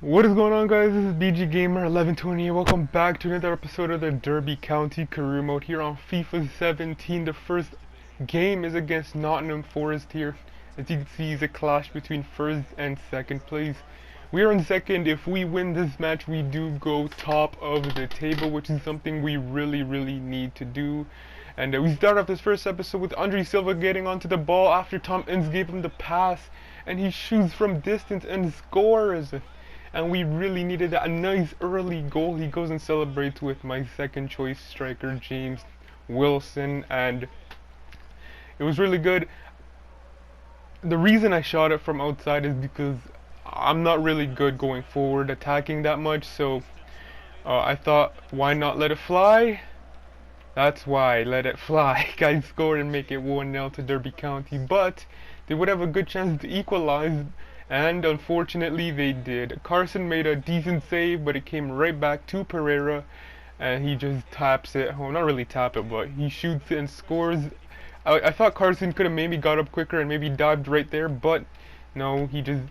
What is going on, guys? This is BG Gamer 1120 and welcome back to another episode of the Derby County Career Mode here on FIFA 17. The first game is against Nottingham Forest here. As you can see, it's a clash between first and second place. We are in second. If we win this match, we do go top of the table, which is something we really need to do. And we start off this first episode with Andre Silva getting onto the ball after Tom Ince gave him the pass, and he shoots from distance and scores. And we really needed a nice early goal. He goes and celebrates with my second choice striker, James Wilson, and it was really good. The reason I shot it from outside is because I'm not really good going forward attacking that much, so I thought, why not let it fly? That's why, let it fly. Guys score and make it 1-0 to Derby County, but they would have a good chance to equalize, and unfortunately they did. Carson made a decent save, but it came right back to Pereira, and he just taps it. Well, not really tap it, but he shoots it and scores. I thought Carson could have maybe got up quicker and maybe dived right there, but no, he just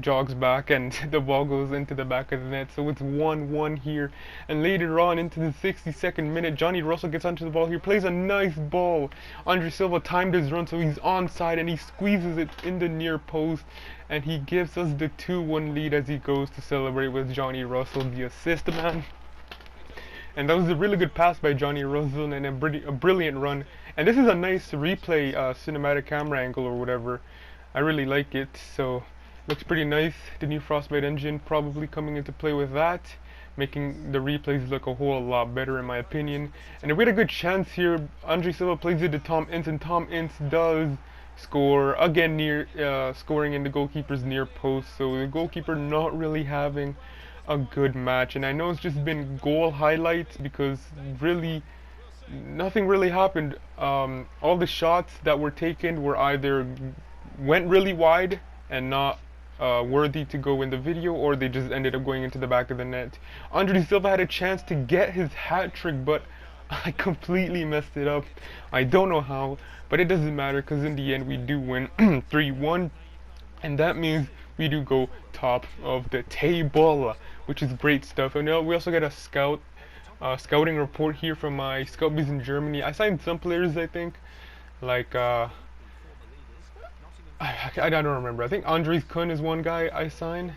jogs back and the ball goes into the back of the net. So it's 1-1 here, and later on into the 62nd minute, Johnny Russell gets onto the ball here, plays a nice ball. Andre Silva timed his run, so he's onside, and he squeezes it in the near post, and he gives us the 2-1 lead as he goes to celebrate with Johnny Russell, the assist man. And that was a really good pass by Johnny Russell and a brilliant run. And this is a nice replay cinematic camera angle or whatever. I really like it, so looks pretty nice. The new Frostbite engine probably coming into play with that, making the replays look a whole lot better in my opinion. And we had a good chance here. Andre Silva plays it to Tom Ince, and Tom Ince does score again, near scoring in the goalkeeper's near post. So the goalkeeper not really having a good match, and I know it's just been goal highlights because really nothing really happened. All the shots that were taken were either went really wide and not worthy to go in the video, or they just ended up going into the back of the net. Andre Silva had a chance to get his hat trick, but I completely messed it up. I don't know how, but it doesn't matter because in the end we do win 3-1, and that means we do go top of the table, which is great stuff. And we also get a scouting report here from my scout bees in Germany. I signed some players, I think, like I don't remember. I think Andres Kun is one guy I signed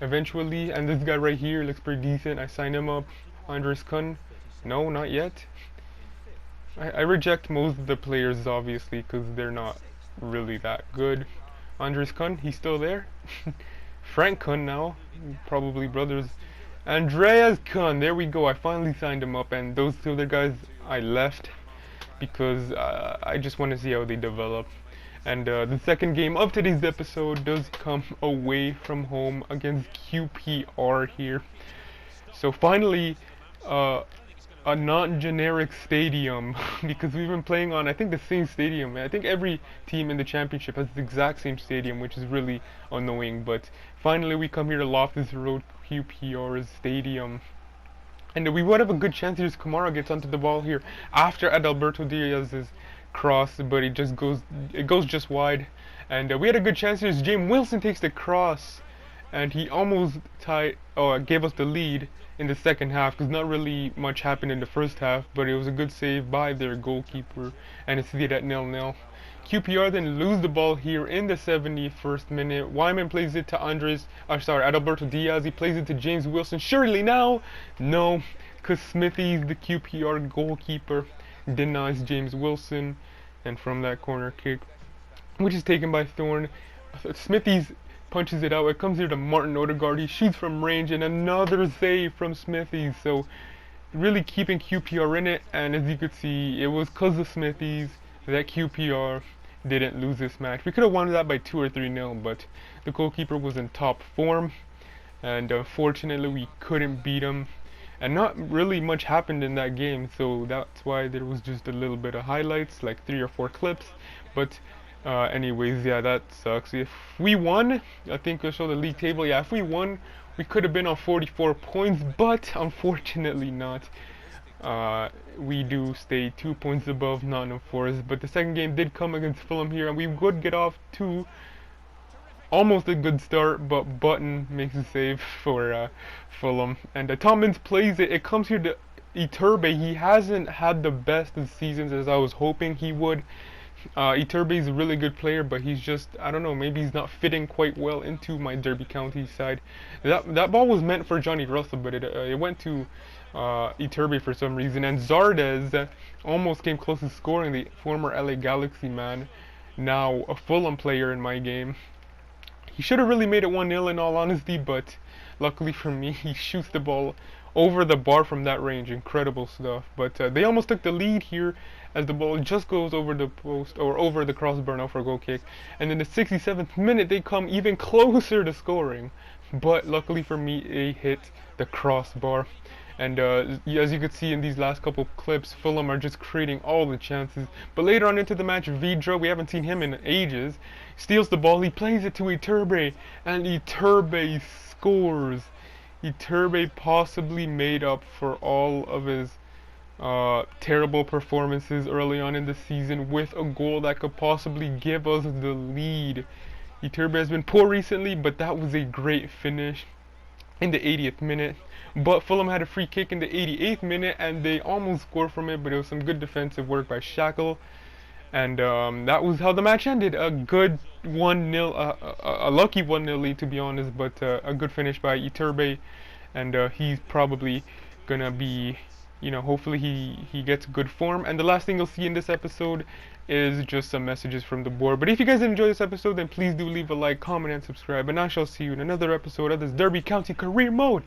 eventually, and this guy right here looks pretty decent. I signed him up. Andres Kun, no, not yet. I reject most of the players obviously because they're not really that good. Andres Kun, he's still there. Frank Kun now, probably brothers. Andreas Kun, there we go. I finally signed him up, and those two other guys I left because I just want to see how they develop. And the second game of today's episode does come away from home against QPR here. So finally, a non-generic stadium because we've been playing on, I think, the same stadium. I think every team in the championship has the exact same stadium, which is really annoying. But finally we come here to Loftus Road, QPR's stadium, and we would have a good chance here as Kamara gets onto the ball here after Adalberto Diaz's cross, but it goes just wide. And we had a good chance here as James Wilson takes the cross, and he almost gave us the lead in the second half because not really much happened in the first half, but it was a good save by their goalkeeper, and it's stayed at 0-0. QPR then lose the ball here in the 71st minute. Wyman plays it to Adalberto Diaz. He plays it to James Wilson. Surely now, no, because Smithies, the QPR goalkeeper, denies James Wilson, and from that corner kick, which is taken by Thorne, Smithies punches it out. It comes here to Martin Odegaard. He shoots from range, and another save from Smithies. So really keeping QPR in it, and as you could see, it was because of Smithies that QPR didn't lose this match. We could have won that by 2 or 3-0, but the goalkeeper was in top form, and unfortunately we couldn't beat him. And not really much happened in that game, so that's why there was just a little bit of highlights, like 3 or 4 clips. But anyways, yeah, that sucks. If we won, I think we'll show the league table. Yeah, if we won, we could have been on 44 points, but unfortunately not. We do stay 2 points above Nottingham Forest, but the second game did come against Fulham here, and we would get off to Almost a good start, but Button makes a save for Fulham. And Tompkins plays it. It comes here to Iturbe. He hasn't had the best of seasons as I was hoping he would. Iturbe is a really good player, but he's just, I don't know, maybe he's not fitting quite well into my Derby County side. That ball was meant for Johnny Russell, but it went to Iturbe for some reason. And Zardes almost came close to scoring, the former LA Galaxy man, now a Fulham player in my game. He should have really made it 1-0 in all honesty, but luckily for me, he shoots the ball over the bar from that range. Incredible stuff. But they almost took the lead here as the ball just goes over the post or over the crossbar now for a goal kick. And in the 67th minute, they come even closer to scoring. But luckily for me, they hit the crossbar. And as you could see in these last couple clips, Fulham are just creating all the chances. But later on into the match, Vidra, we haven't seen him in ages, steals the ball, he plays it to Iturbe, and Iturbe scores. Iturbe possibly made up for all of his terrible performances early on in the season with a goal that could possibly give us the lead. Iturbe has been poor recently, but that was a great finish in the 80th minute. But Fulham had a free kick in the 88th minute and they almost scored from it, but it was some good defensive work by Shackle. And that was how the match ended. A good 1-0, a lucky 1-0 lead to be honest, but a good finish by Iturbe. And he's probably gonna be, you know, hopefully he gets good form. And the last thing you'll see in this episode is just some messages from the board. But if you guys enjoyed this episode, then please do leave a like, comment, and subscribe. And I shall see you in another episode of this Derby County Career Mode.